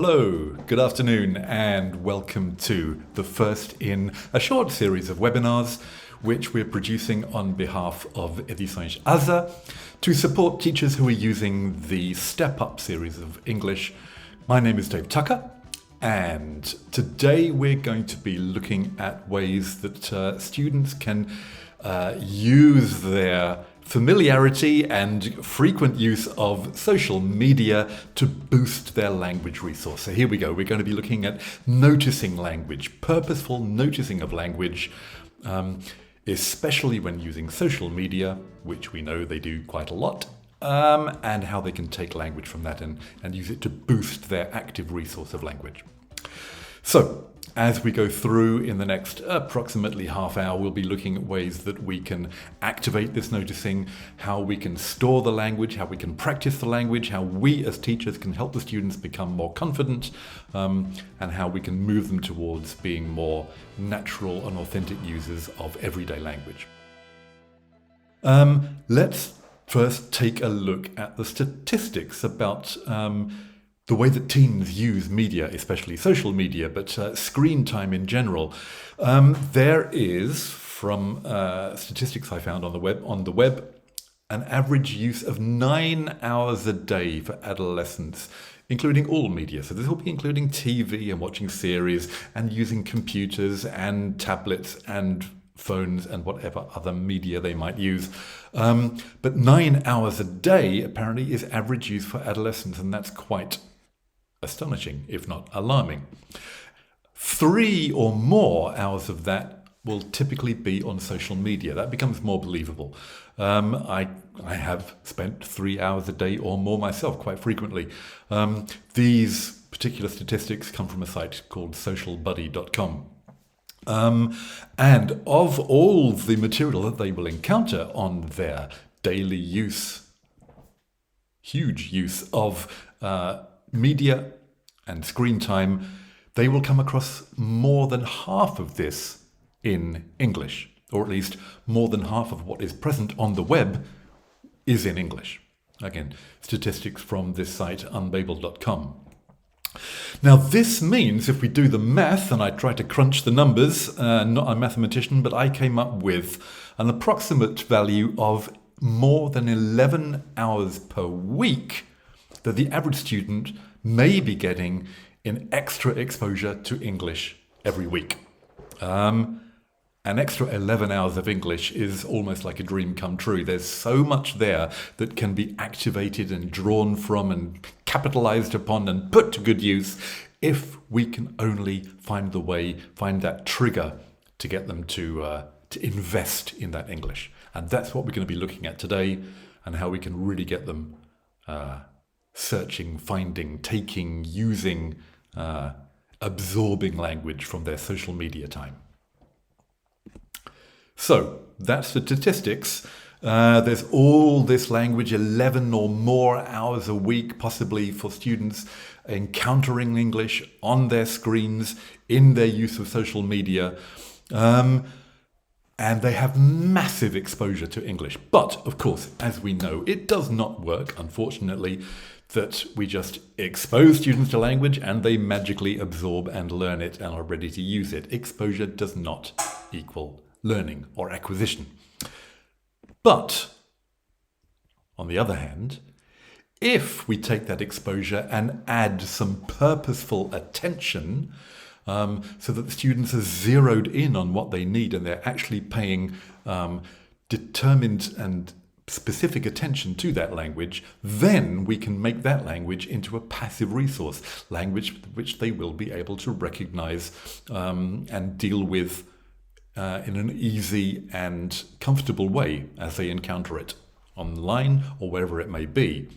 Hello, good afternoon, and welcome to the first in a short series of webinars which we're producing on behalf of Edições ASA to support teachers who are using the Step Up series of English. My name is Dave Tucker, and today we're going to be looking at ways that students can use their familiarity and frequent use of social media to boost their language resource. So here we go. We're going to be looking at noticing language, purposeful noticing of language, especially when using social media, which we know they do quite a lot, and how they can take language from that and use it to boost their active resource of language. So, as we go through in the next approximately half hour, we'll be looking at ways that we can activate this noticing, how we can store the language, how we can practice the language, how we as teachers can help the students become more confident, and how we can move them towards being more natural and authentic users of everyday language. Let's first take a look at the statistics about the way that teens use media, especially social media, but screen time in general. There is, from statistics I found on the web, an average use of 9 hours a day for adolescents, including all media. So this will be including TV and watching series and using computers and tablets and phones and whatever other media they might use. But 9 hours a day apparently is average use for adolescents, and that's quite astonishing, if not alarming. 3 or more hours of that will typically be on social media. That becomes more believable. I have spent 3 hours a day or more myself quite frequently. These particular statistics come from a site called socialbuddy.com. And of all the material that they will encounter on their daily use, huge use of media and screen time, they will come across more than half of this in English, or at least more than half of what is present on the web is in English. Again, statistics from this site, unbabel.com. Now this means if we do the math, and I try to crunch the numbers, not a mathematician, but I came up with an approximate value of more than 11 hours per week that the average student may be getting in extra exposure to English every week. An extra 11 hours of English is almost like a dream come true. There's so much there that can be activated and drawn from and capitalized upon and put to good use if we can only find that trigger to get them to invest in that English. And that's what we're going to be looking at today, and how we can really get them searching, finding, taking, using, absorbing language from their social media time. So that's the statistics. There's all this language, 11 or more hours a week, possibly for students encountering English on their screens, in their use of social media. And they have massive exposure to English. But, of course, as we know, it does not work, unfortunately, that we just expose students to language and they magically absorb and learn it and are ready to use it. Exposure does not equal learning or acquisition. But, on the other hand, if we take that exposure and add some purposeful attention, so that the students are zeroed in on what they need and they're actually paying determined and specific attention to that language, then we can make that language into a passive resource, language which they will be able to recognize and deal with in an easy and comfortable way as they encounter it online or wherever it may be.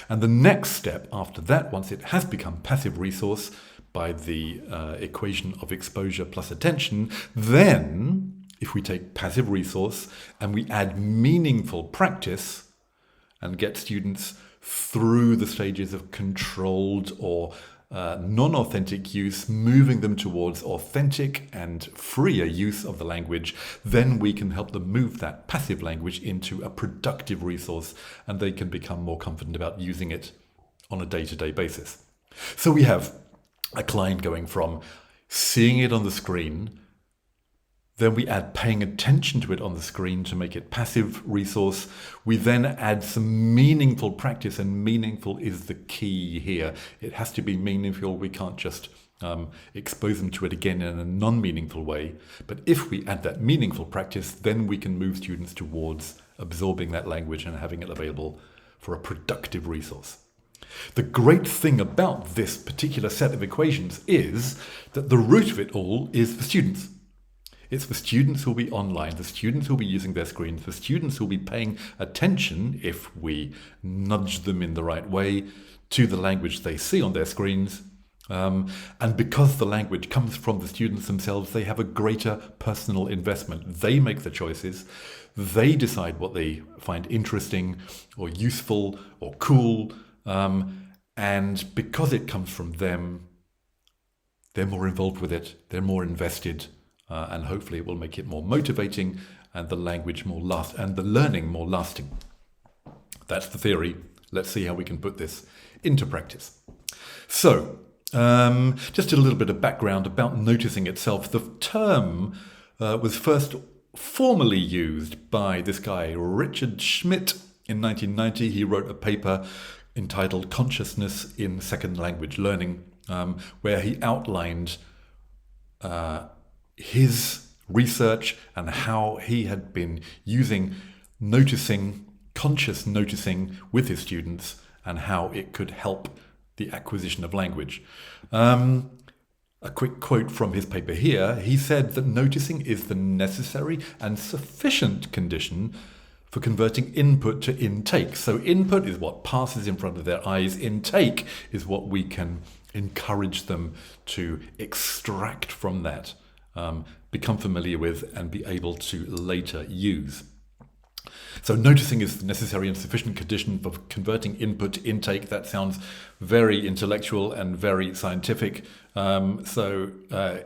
And the next step after that, once it has become passive resource by the equation of exposure plus attention, then if we take passive resource and we add meaningful practice and get students through the stages of controlled or non-authentic use, moving them towards authentic and freer use of the language, then we can help them move that passive language into a productive resource, and they can become more confident about using it on a day-to-day basis. So we have a client going from seeing it on the screen, then we add paying attention to it on the screen to make it passive resource. We then add some meaningful practice, and meaningful is the key here. It has to be meaningful. We can't just expose them to it again in a non-meaningful way. But if we add that meaningful practice, then we can move students towards absorbing that language and having it available for a productive resource. The great thing about this particular set of equations is that the root of it all is the students. It's the students who will be online, the students who will be using their screens, the students who will be paying attention, if we nudge them in the right way, to the language they see on their screens. And because the language comes from the students themselves, they have a greater personal investment. They make the choices. They decide what they find interesting or useful or cool. And because it comes from them, they're more involved with it. They're more invested. And hopefully it will make it more motivating and the language more and the learning more lasting. That's the theory. Let's see how we can put this into practice. So, just a little bit of background about noticing itself. The term was first formally used by this guy, Richard Schmidt, in 1990. He wrote a paper entitled Consciousness in Second Language Learning, where he outlined his research and how he had been using conscious noticing with his students, and how it could help the acquisition of language. A quick quote from his paper here. He said that noticing is the necessary and sufficient condition for converting input to intake. So input is what passes in front of their eyes. Intake is what we can encourage them to extract from that, become familiar with, and be able to later use. So noticing is the necessary and sufficient condition for converting input to intake. That sounds very intellectual and very scientific. So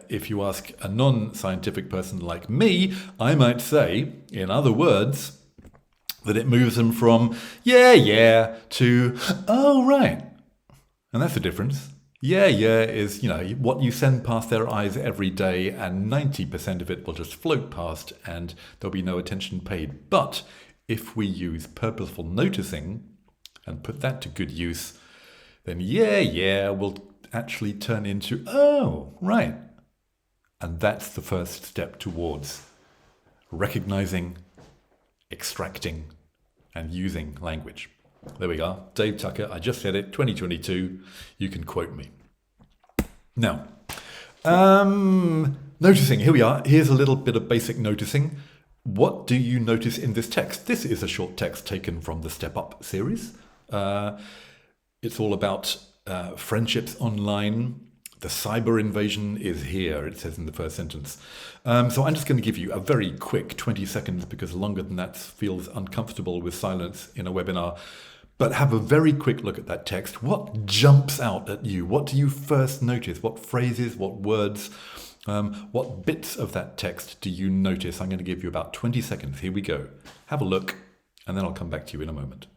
if you ask a non-scientific person like me, I might say, in other words, that it moves them from yeah to oh right. And that's the difference. Yeah is, what you send past their eyes every day, and 90% of it will just float past and there'll be no attention paid. But if we use purposeful noticing and put that to good use, then yeah will actually turn into oh, right. And that's the first step towards recognizing, extracting, and using language. There we are. Dave Tucker, I just said it, 2022. You can quote me. Now, noticing, here we are. Here's a little bit of basic noticing. What do you notice in this text? This is a short text taken from the Step Up series. It's all about friendships online. The cyber invasion is here, it says in the first sentence. So I'm just going to give you a very quick 20 seconds, because longer than that feels uncomfortable with silence in a webinar. But have a very quick look at that text. What jumps out at you? What do you first notice? What phrases, what words, what bits of that text do you notice? I'm going to give you about 20 seconds. Here we go. Have a look, and then I'll come back to you in a moment.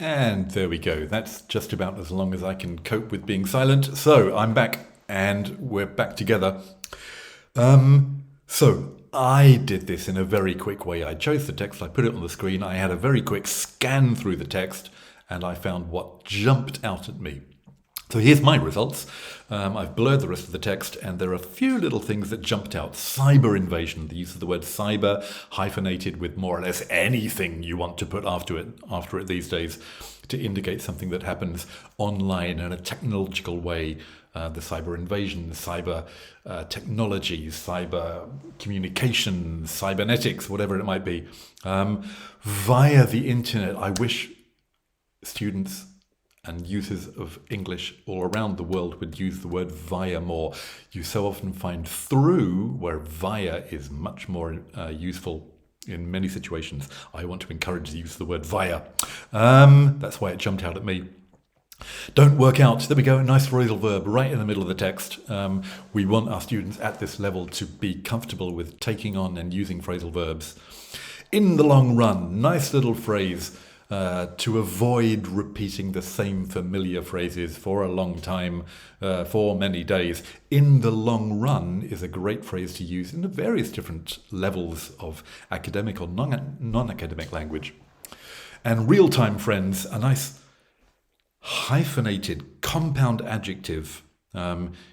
And there we go. That's just about as long as I can cope with being silent. So I'm back, and we're back together. So I did this in a very quick way. I chose the text, I put it on the screen, I had a very quick scan through the text, and I found what jumped out at me. So here's my results. I've blurred the rest of the text, and there are a few little things that jumped out. Cyber invasion, the use of the word cyber, hyphenated with more or less anything you want to put after it these days, to indicate something that happens online in a technological way. The cyber invasion, cyber technology, cyber communication, cybernetics, whatever it might be. Via the internet, I wish students and users of English all around the world would use the word via more. You so often find through, where via is much more useful in many situations. I want to encourage the use of the word via. That's why it jumped out at me. Don't work out. There we go. Nice phrasal verb right in the middle of the text. We want our students at this level to be comfortable with taking on and using phrasal verbs. In the long run, nice little phrase to avoid repeating the same familiar phrases for a long time, for many days. In the long run is a great phrase to use in the various different levels of academic or non-academic language. And real-time friends, a nice hyphenated compound adjective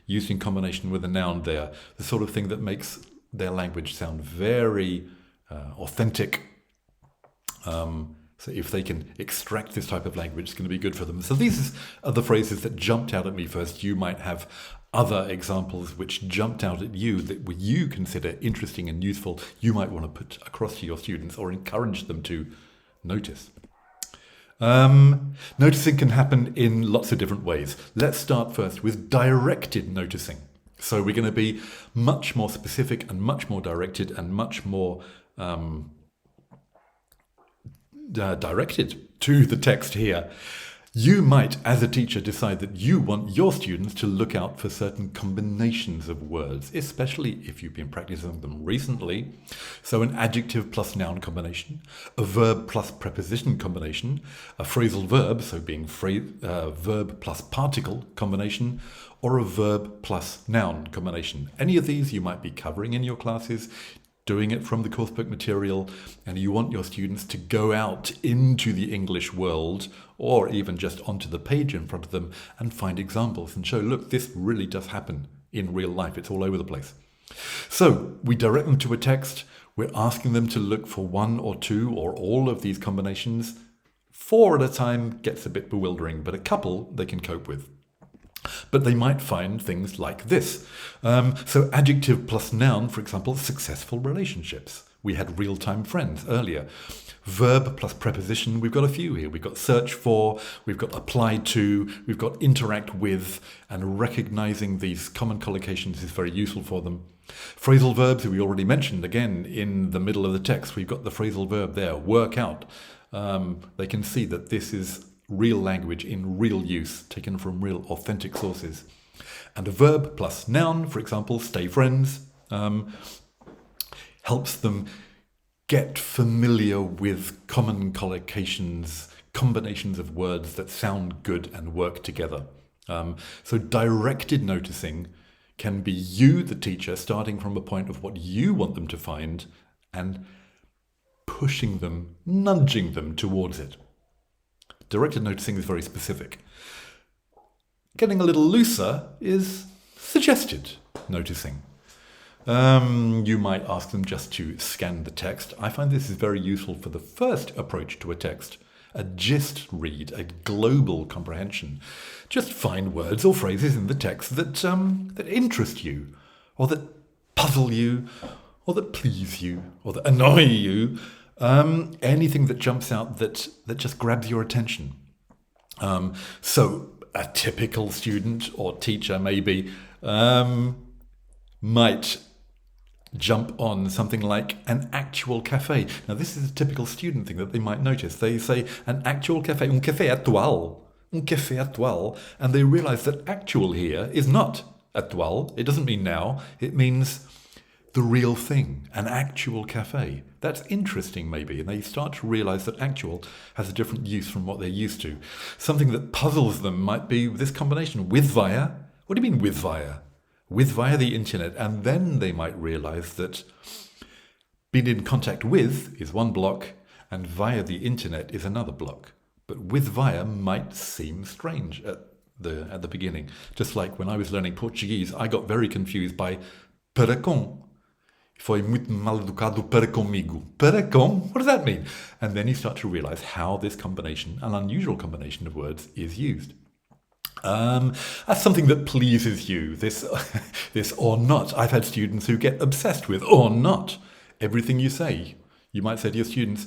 used in combination with a noun there, the sort of thing that makes their language sound very authentic. So if they can extract this type of language, it's going to be good for them. So these are the phrases that jumped out at me first. You might have other examples which jumped out at you that you consider interesting and useful. You might want to put across to your students or encourage them to notice. Noticing can happen in lots of different ways. Let's start first with directed noticing. So we're going to be much more specific and much more directed and much more directed to the text here. You might, as a teacher, decide that you want your students to look out for certain combinations of words, especially if you've been practicing them recently. So an adjective plus noun combination, a verb plus preposition combination, a phrasal verb, so being verb plus particle combination, or a verb plus noun combination. Any of these you might be covering in your classes, doing it from the coursebook material, and you want your students to go out into the English world or even just onto the page in front of them and find examples and show, look, this really does happen in real life. It's all over the place. So we direct them to a text. We're asking them to look for one or two or all of these combinations. 4 at a time gets a bit bewildering, but a couple they can cope with. But they might find things like this. So adjective plus noun, for example, successful relationships. We had real-time friends earlier. Verb plus preposition, we've got a few here. We've got search for, we've got apply to, we've got interact with, and recognizing these common collocations is very useful for them. Phrasal verbs, we already mentioned, again, in the middle of the text, we've got the phrasal verb there, work out. They can see that this is real language in real use, taken from real authentic sources. And a verb plus noun, for example, stay friends, helps them get familiar with common collocations, combinations of words that sound good and work together. So directed noticing can be you, the teacher, starting from a point of what you want them to find and pushing them, nudging them towards it. Directed noticing is very specific. Getting a little looser is suggested noticing. You might ask them just to scan the text. I find this is very useful for the first approach to a text, a gist read, a global comprehension. Just find words or phrases in the text that interest you, or that puzzle you, or that please you, or that annoy you. Anything that jumps out that just grabs your attention. So a typical student or teacher maybe might jump on something like an actual cafe. Now this is a typical student thing that they might notice. They say an actual cafe, un café actual, and they realize that actual here is not actual. It doesn't mean now. It means the real thing, an actual cafe. That's interesting maybe, and they start to realize that actual has a different use from what they're used to. Something that puzzles them might be this combination, with via. What do you mean with via? With via the internet, and then they might realize that being in contact with is one block and via the internet is another block. But with via might seem strange at the beginning. Just like when I was learning Portuguese, I got very confused by para com. Foi muito mal educado para comigo. Para com? What does that mean? And then you start to realize how this combination, an unusual combination of words, is used. That's something that pleases you, this or not. I've had students who get obsessed with or not everything you say. You might say to your students,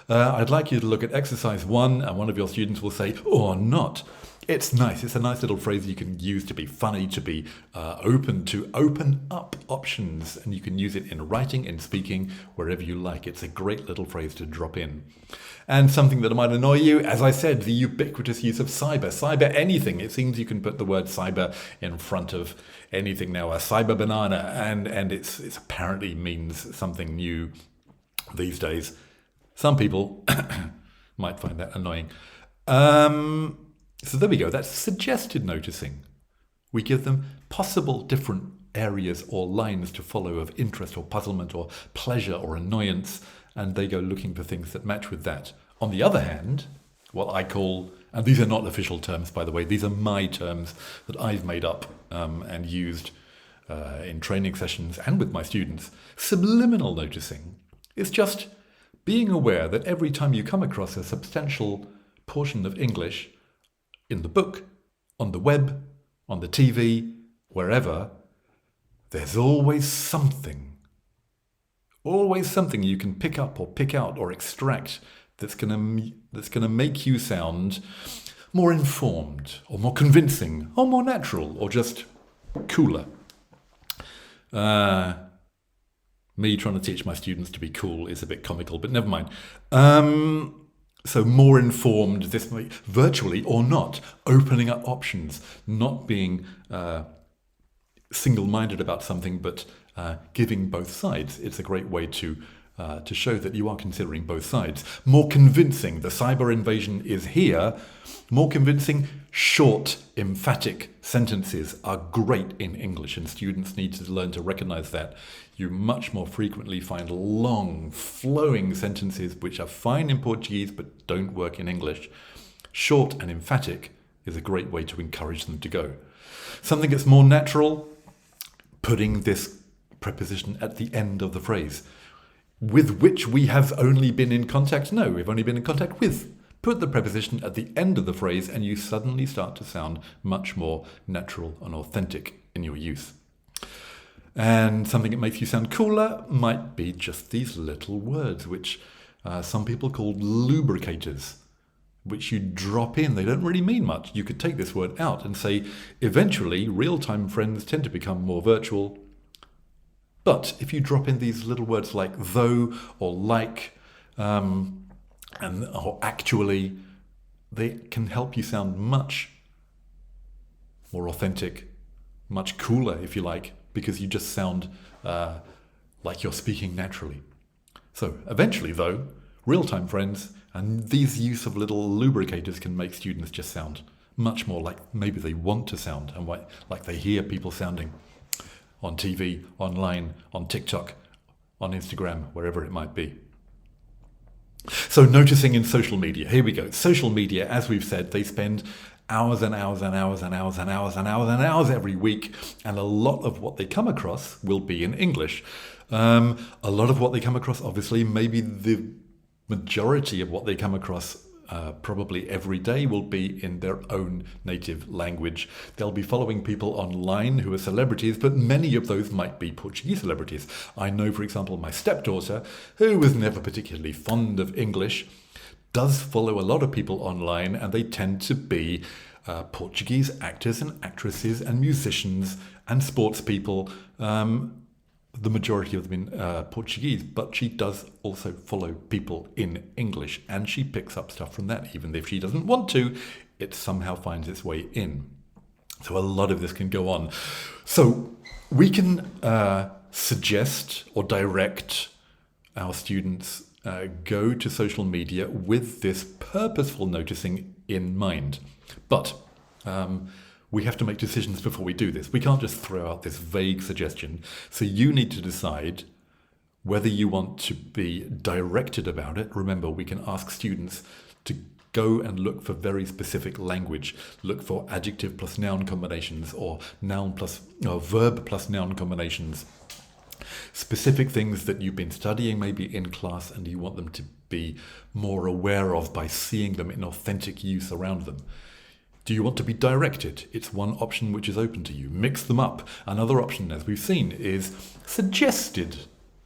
I'd like you to look at exercise 1, and one of your students will say, or not. It's nice. It's a nice little phrase you can use to be funny, to be open, to open up options. And you can use it in writing, in speaking, wherever you like. It's a great little phrase to drop in. And something that might annoy you, as I said, the ubiquitous use of cyber. Cyber anything. It seems you can put the word cyber in front of anything now. A cyber banana. And it's apparently means something new these days. Some people might find that annoying. So there we go. That's suggested noticing. We give them possible different areas or lines to follow of interest or puzzlement or pleasure or annoyance, and they go looking for things that match with that. On the other hand, what I call, and these are not official terms, by the way, these are my terms that I've made up and used in training sessions and with my students. Subliminal noticing is just being aware that every time you come across a substantial portion of English in the book, on the web, on the TV, wherever, there's always something you can pick up or pick out or extract that's gonna make you sound more informed or more convincing or more natural or just cooler. Me trying to teach my students to be cool is a bit comical, but never mind. So more informed, this may, virtually or not, opening up options, not being single-minded about something, but giving both sides. It's a great way to show that you are considering both sides. More convincing, the cyber invasion is here. More convincing, short, emphatic sentences are great in English, and students need to learn to recognize that. You much more frequently find long, flowing sentences which are fine in Portuguese but don't work in English. Short and emphatic is a great way to encourage them to go. Something that's more natural, putting this preposition at the end of the phrase. With which we have only been in contact? No, we've only been in contact with. Put the preposition at the end of the phrase and you suddenly start to sound much more natural and authentic in your use. And something that makes you sound cooler might be just these little words, which some people call lubricators, which you drop in. They don't really mean much. You could take this word out and say, eventually, real-time friends tend to become more virtual. But if you drop in these little words like though or like or actually, they can help you sound much more authentic, much cooler, if you like, because you just sound like you're speaking naturally. So eventually, though, real-time friends and these use of little lubricators can make students just sound much more like maybe they want to sound and like they hear people sounding on TV, online, on TikTok, on Instagram, wherever it might be. So noticing in social media. Here we go. Social media, as we've said, they spend hours and hours and hours and hours and hours and hours and hours every week, and a lot of what they come across will be in English. A lot of what they come across, obviously, maybe the majority of what they come across probably every day will be in their own native language. They'll be following people online who are celebrities, but many of those might be Portuguese celebrities. I know, for example, my stepdaughter, who was never particularly fond of English, does follow a lot of people online, and they tend to be Portuguese actors and actresses and musicians and sports people. The majority of them in Portuguese, but she does also follow people in English, and she picks up stuff from that. Even if she doesn't want to, it somehow finds its way in. So a lot of this can go on. So we can suggest or direct our students go to social media with this purposeful noticing in mind. But we have to make decisions before we do this. We can't just throw out this vague suggestion. So you need to decide whether you want to be directed about it. Remember, we can ask students to go and look for very specific language. Look for adjective plus noun combinations or verb plus noun combinations. Specific things that you've been studying maybe in class and you want them to be more aware of by seeing them in authentic use around them. Do you want to be directed? It's one option which is open to you. Mix them up. Another option, as we've seen, is suggested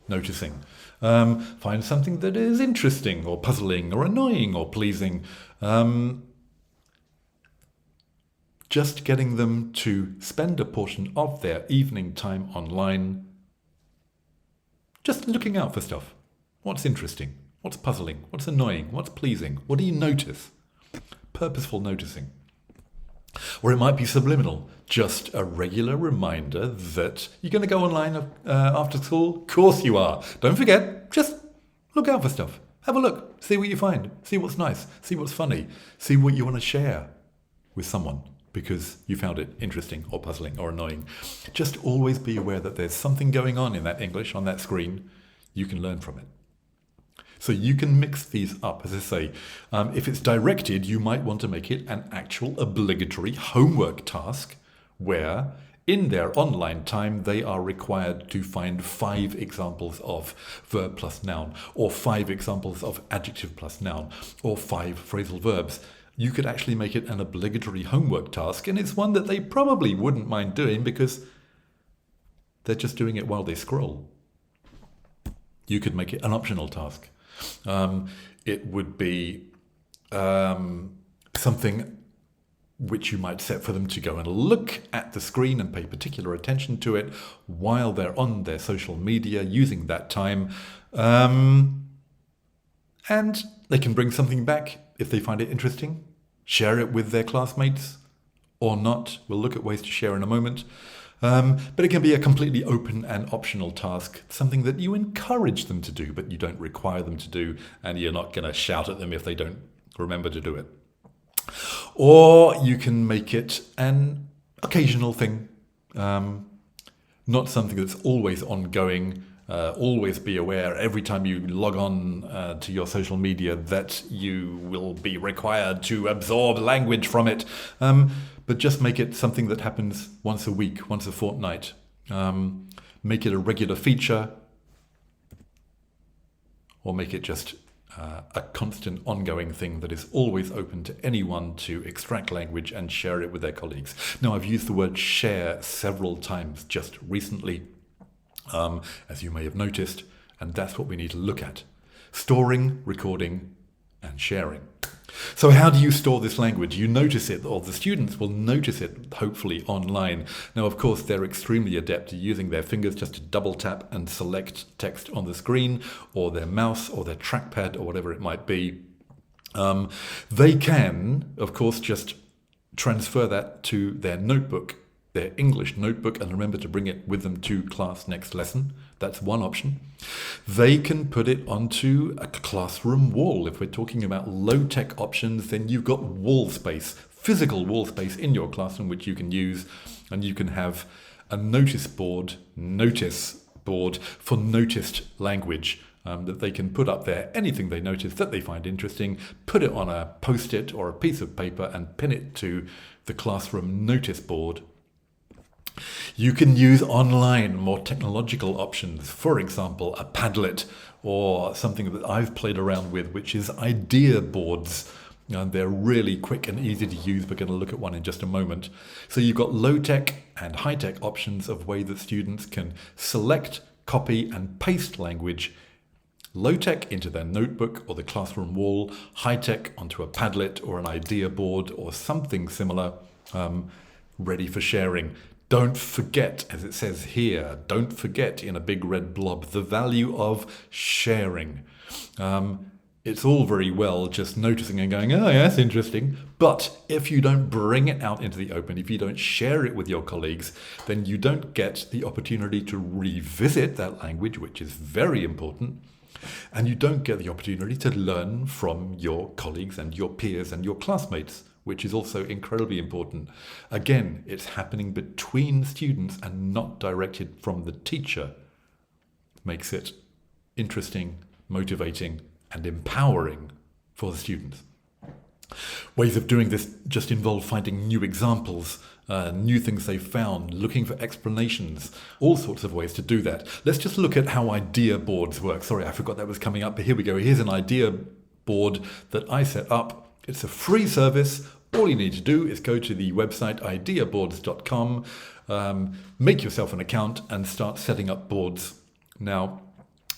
noticing. Find something that is interesting or puzzling or annoying or pleasing. Just getting them to spend a portion of their evening time online just looking out for stuff. What's interesting? What's puzzling? What's annoying? What's pleasing? What do you notice? Purposeful noticing. Or it might be subliminal, just a regular reminder that you're going to go online after school. Of course you are. Don't forget, just look out for stuff. Have a look, see what you find, see what's nice, see what's funny, see what you want to share with someone because you found it interesting or puzzling or annoying. Just always be aware that there's something going on in that English on that screen. You can learn from it. So you can mix these up, as I say. If it's directed, you might want to make it an actual obligatory homework task where in their online time they are required to find 5 examples of verb plus noun, or 5 examples of adjective plus noun, or 5 phrasal verbs. You could actually make it an obligatory homework task, and it's one that they probably wouldn't mind doing because they're just doing it while they scroll. You could make it an optional task. It would be something which you might set for them to go and look at the screen and pay particular attention to it while they're on their social media using that time. And they can bring something back if they find it interesting, share it with their classmates or not. We'll look at ways to share in a moment. But it can be a completely open and optional task, something that you encourage them to do, but you don't require them to do, and you're not going to shout at them if they don't remember to do it. Or you can make it an occasional thing, not something that's always ongoing. Always be aware every time you log on to your social media that you will be required to absorb language from it. But just make it something that happens once a week, once a fortnight. Make it a regular feature, or make it just a constant ongoing thing that is always open to anyone to extract language and share it with their colleagues. Now, I've used the word share several times just recently, as you may have noticed, and that's what we need to look at. Storing, recording, and sharing. So how do you store this language? You notice it, or the students will notice it, hopefully, online. Now, of course, they're extremely adept at using their fingers just to double tap and select text on the screen, or their mouse, or their trackpad, or whatever it might be. They can, of course, just transfer that to their notebook, their English notebook, and remember to bring it with them to class next lesson. That's one option. They can put it onto a classroom wall. If we're talking about low-tech options, then you've got wall space, physical wall space in your classroom which you can use, and you can have a notice board for noticed language that they can put up there, anything they notice that they find interesting, put it on a post-it or a piece of paper and pin it to the classroom notice board. You can use online, more technological options. For example, a Padlet, or something that I've played around with, which is Ideaboards. And they're really quick and easy to use. We're going to look at one in just a moment. So you've got low-tech and high-tech options of way that students can select, copy and paste language. Low-tech into their notebook or the classroom wall, high-tech onto a Padlet or an Ideaboard or something similar, ready for sharing. Don't forget, as it says here, don't forget in a big red blob, the value of sharing. It's all very well just noticing and going, oh, yeah, that's interesting. But if you don't bring it out into the open, if you don't share it with your colleagues, then you don't get the opportunity to revisit that language, which is very important. And you don't get the opportunity to learn from your colleagues and your peers and your classmates, which is also incredibly important. Again, it's happening between students and not directed from the teacher. Makes it interesting, motivating, and empowering for the students. Ways of doing this just involve finding new examples, new things they've found, looking for explanations, all sorts of ways to do that. Let's just look at how Ideaboards work. Sorry, I forgot that was coming up, but here we go. Here's an idea board that I set up. It's a free service. All you need to do is go to the website ideaboards.com, make yourself an account and start setting up boards. Now,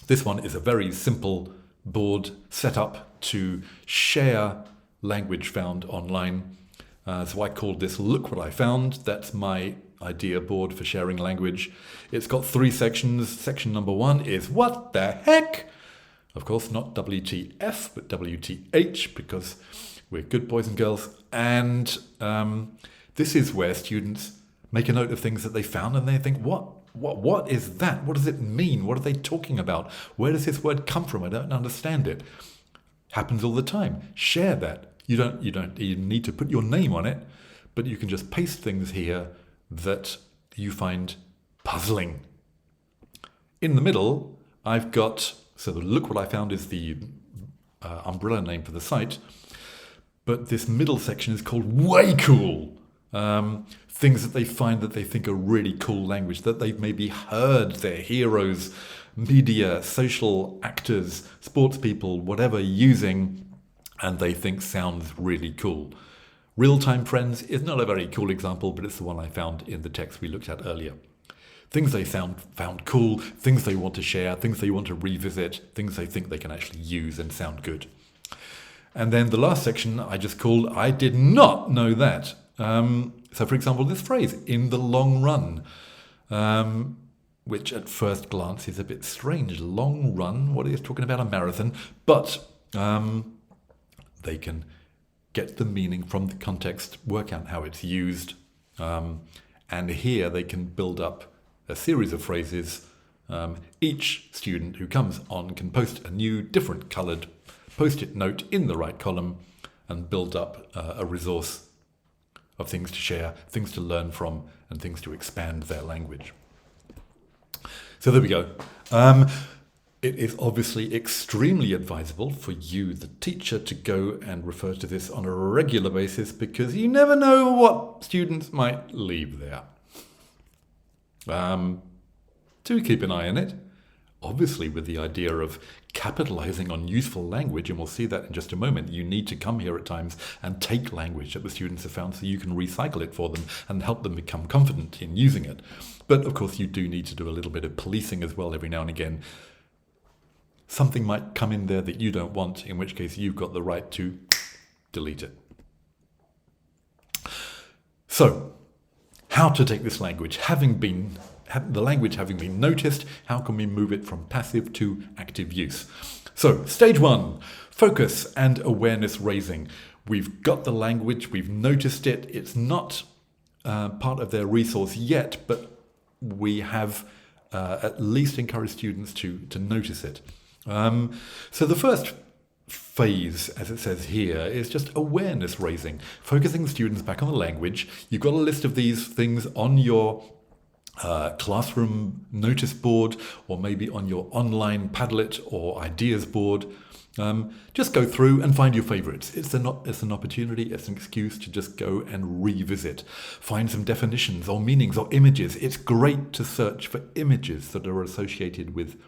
This one is a very simple board set up to share language found online. So I called this Look What I Found. That's my idea board for sharing language. It's got 3 sections. Section number 1 is What the heck? Of course, not WTF, but WTH, because we're good boys and girls. And this is where students make a note of things that they found and they think, what is that? What does it mean? What are they talking about? Where does this word come from? I don't understand it. Happens all the time. Share that. You don't even need to put your name on it, but you can just paste things here that you find puzzling. In the middle, I've got, so the Look What I Found is the umbrella name for the site, but this middle section is called Way Cool. Things that they find that they think are really cool language, that they've maybe heard their heroes, media, social actors, sports people, whatever, using, and they think sounds really cool. Real-time friends is not a very cool example, but it's the one I found in the text we looked at earlier. Things they found cool, things they want to share, things they want to revisit, things they think they can actually use and sound good. And then the last section I just called I Did Not Know That. So, for example, this phrase, in the long run, which at first glance is a bit strange. Long run, what is talking about a marathon? But they can get the meaning from the context, work out how it's used, and here they can build up a series of phrases. Each student who comes on can post a new, different coloured post-it note in the right column and build up a resource of things to share, things to learn from, and things to expand their language. So there we go. It is obviously extremely advisable for you, the teacher, to go and refer to this on a regular basis because you never know what students might leave there. Do keep an eye on it. Obviously, with the idea of capitalizing on useful language, and we'll see that in just a moment, you need to come here at times and take language that the students have found so you can recycle it for them and help them become confident in using it. But of course, you do need to do a little bit of policing as well every now and again. Something might come in there that you don't want, in which case you've got the right to delete it. So, how to take this language? The language having been noticed, how can we move it from passive to active use? So, stage 1, focus and awareness raising. We've got the language, we've noticed it, it's not part of their resource yet, but we have at least encouraged students to notice it. So the first phase, as it says here, is just awareness raising, focusing the students back on the language. You've got a list of these things on your classroom notice board, or maybe on your online Padlet or ideas board. Just go through and find your favorites. It's an opportunity, it's an excuse to just go and revisit. Find some definitions or meanings or images. It's great to search for images that are associated with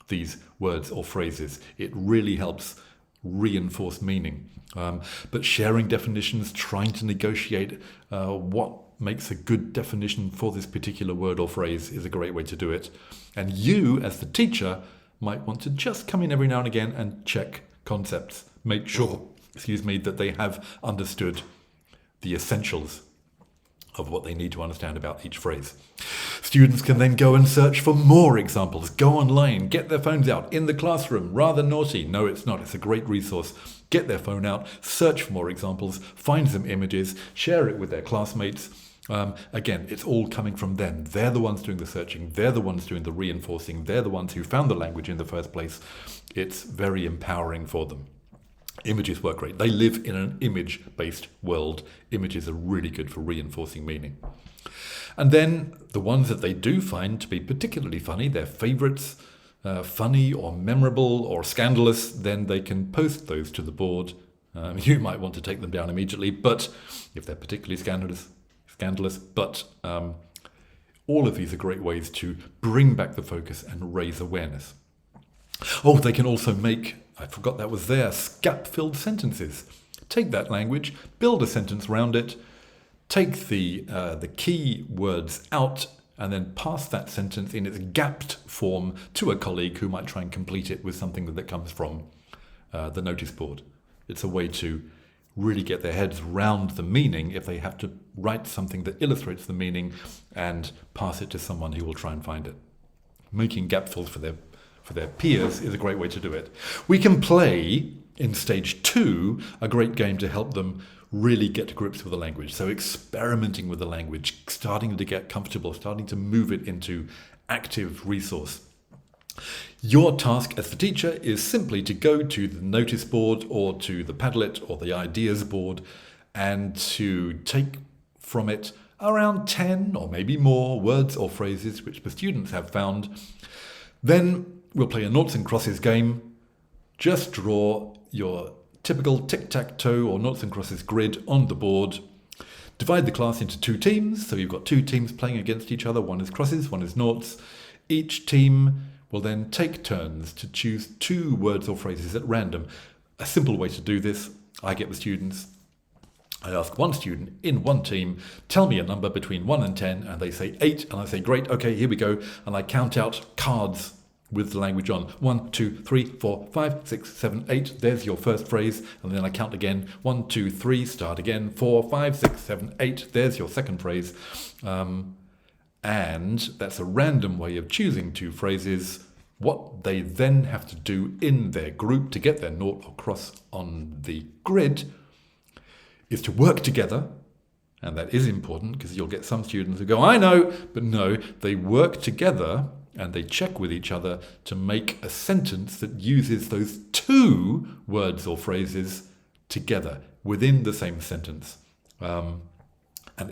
these words or phrases. It really helps reinforce meaning. But sharing definitions, trying to negotiate what makes a good definition for this particular word or phrase is a great way to do it. And you, as the teacher, might want to just come in every now and again and check concepts. Make sure, that they have understood the essentials of what they need to understand about each phrase. Students can then go and search for more examples. Go online, get their phones out in the classroom. Rather naughty. No, it's not. It's a great resource. Get their phone out, search for more examples, find some images, share it with their classmates. Again, it's all coming from them. They're the ones doing the searching. They're the ones doing the reinforcing. They're the ones who found the language in the first place. It's very empowering for them. Images work great. They live in an image-based world. Images are really good for reinforcing meaning. And then the ones that they do find to be particularly funny, their favorites, funny or memorable or scandalous, then they can post those to the board. You might want to take them down immediately, but if they're particularly scandalous, but all of these are great ways to bring back the focus and raise awareness. Oh, they can also make, I forgot that was there, gap-filled sentences. Take that language, build a sentence around it, take the key words out and then pass that sentence in its gapped form to a colleague who might try and complete it with something that comes from the notice board. It's a way to really get their heads round the meaning if they have to write something that illustrates the meaning and pass it to someone who will try and find it. Making gap fills for their peers is a great way to do it. We can play in stage 2 a great game to help them really get to grips with the language. So experimenting with the language, starting to get comfortable, starting to move it into active resource. Your task as the teacher is simply to go to the notice board or to the Padlet or the ideas board and to take from it around 10 or maybe more words or phrases which the students have found. Then we'll play a noughts and crosses game. Just draw your typical tic-tac-toe or noughts and crosses grid on the board. Divide the class into 2 teams. So you've got 2 teams playing against each other. One is crosses, one is noughts. Each team will then take turns to choose 2 words or phrases at random. A simple way to do this, I get the students. I ask one student in one team, tell me a number between 1 and 10, and they say 8, and I say, great, okay, here we go. And I count out cards with the language on. 1, 2, 3, 4, 5, 6, 7, 8. There's your first phrase. And then I count again. 1, 2, 3, start again. 4, 5, 6, 7, 8. There's your second phrase. And that's a random way of choosing 2 phrases. What they then have to do in their group to get their nought or cross on the grid is to work together. And that is important because you'll get some students who go, I know, but no, they work together and they check with each other to make a sentence that uses those 2 words or phrases together within the same sentence and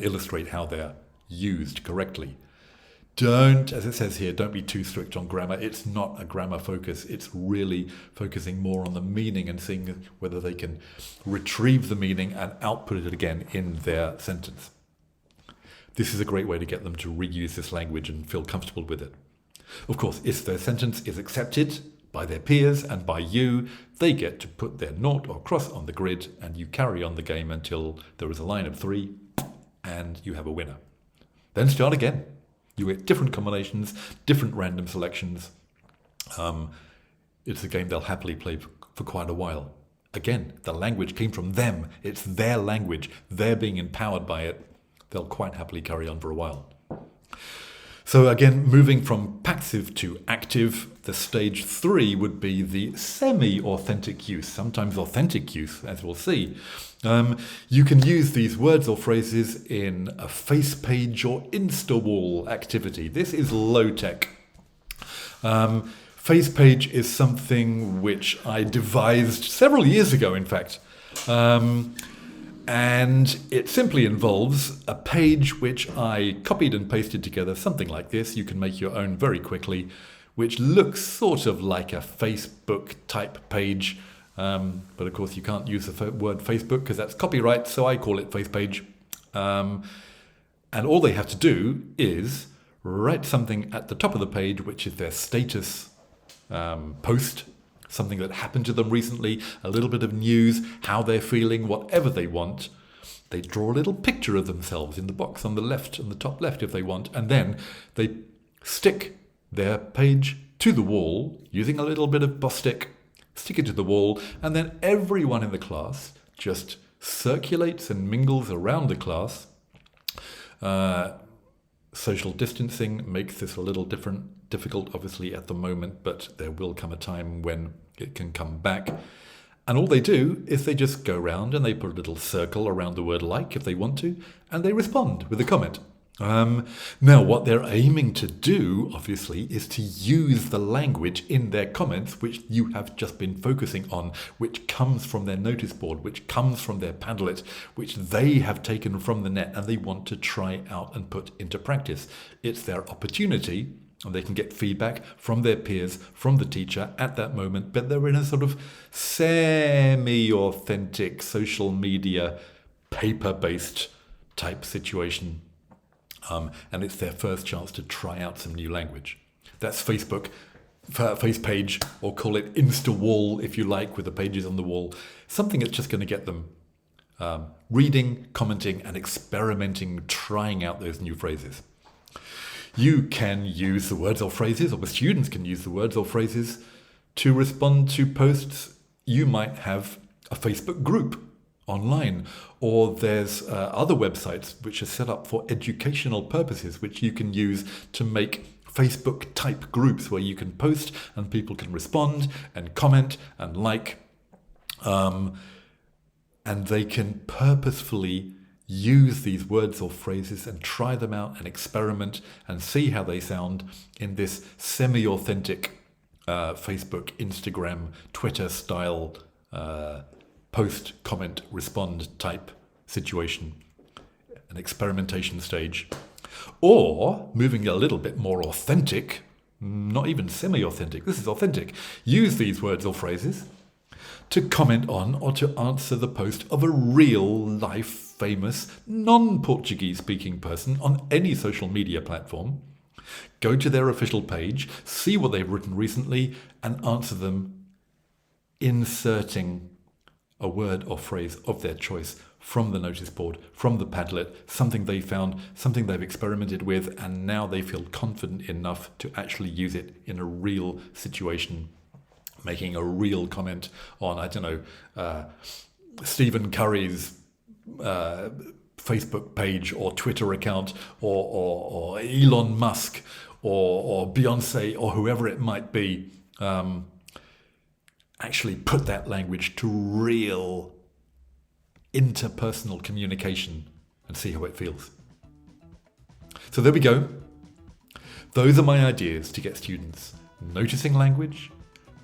illustrate how they're used correctly. Don't, as it says here, don't be too strict on grammar. It's not a grammar focus. It's really focusing more on the meaning and seeing whether they can retrieve the meaning and output it again in their sentence. This is a great way to get them to reuse this language and feel comfortable with it. Of course, if their sentence is accepted by their peers and by you, they get to put their nought or cross on the grid and you carry on the game until there is a line of 3 and you have a winner. Then start again. You get different combinations, different random selections. It's a game they'll happily play for quite a while. Again, the language came from them. It's their language. They're being empowered by it. They'll quite happily carry on for a while. So again, moving from passive to active, the stage 3 would be the semi-authentic use, sometimes authentic use, as we'll see. You can use these words or phrases in a face page or Insta-wall activity. This is low-tech. Face page is something which I devised several years ago, in fact. And it simply involves a page which I copied and pasted together, something like this. You can make your own very quickly, which looks sort of like a Facebook type page. But of course you can't use the word Facebook because that's copyright, so I call it face page. And all they have to do is write something at the top of the page, which is their status post, something that happened to them recently, a little bit of news, how they're feeling, whatever they want. They draw a little picture of themselves in the box on the left, on the top left if they want, and then they stick their page to the wall using a little bit of Bostik, stick it to the wall, and then everyone in the class just circulates and mingles around the class. Social distancing makes this a little difficult, obviously, at the moment, but there will come a time when it can come back. And all they do is they just go around and they put a little circle around the word like if they want to, and they respond with a comment. Now, what they're aiming to do, obviously, is to use the language in their comments, which you have just been focusing on, which comes from their notice board, which comes from their Padlet, which they have taken from the net and they want to try out and put into practice. It's their opportunity, and they can get feedback from their peers, from the teacher at that moment, but they're in a sort of semi-authentic social media, paper-based type situation. And it's their first chance to try out some new language. That's Facebook, face page, or call it Insta-wall if you like, with the pages on the wall. Something that's just going to get them reading, commenting, and experimenting, trying out those new phrases. You can use the words or phrases, or the students can use the words or phrases to respond to posts. You might have a Facebook group online, or there's other websites which are set up for educational purposes, which you can use to make Facebook type groups where you can post and people can respond and comment and like, and they can purposefully use these words or phrases and try them out and experiment and see how they sound in this semi-authentic Facebook, Instagram, Twitter style post, comment, respond type situation, an experimentation stage. Or, moving a little bit more authentic, not even semi-authentic, this is authentic, use these words or phrases to comment on or to answer the post of a real life famous non-Portuguese speaking person on any social media platform. Go to their official page, see what they've written recently, and answer them, inserting a word or phrase of their choice from the notice board, from the Padlet, something they found, something they've experimented with, and now they feel confident enough to actually use it in a real situation, making a real comment on, I don't know, Stephen Curry's Facebook page or Twitter account, or Elon Musk, or Beyonce, or whoever it might be. Actually put that language to real interpersonal communication and see how it feels. So there we go. Those are my ideas to get students noticing language,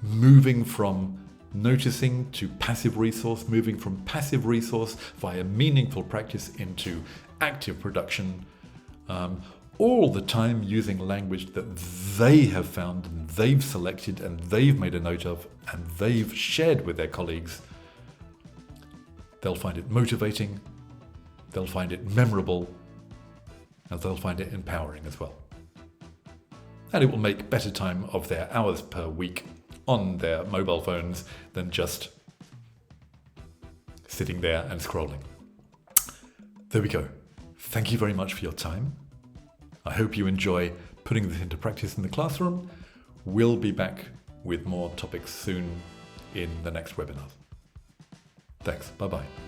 moving from noticing to passive resource, moving from passive resource via meaningful practice into active production, all the time using language that they have found and they've selected and they've made a note of and they've shared with their colleagues. They'll find it motivating, they'll find it memorable, and they'll find it empowering as well. And it will make better time of their hours per week on their mobile phones than just sitting there and scrolling. There we go. Thank you very much for your time. I hope you enjoy putting this into practice in the classroom. We'll be back with more topics soon in the next webinar. Thanks. Bye-bye.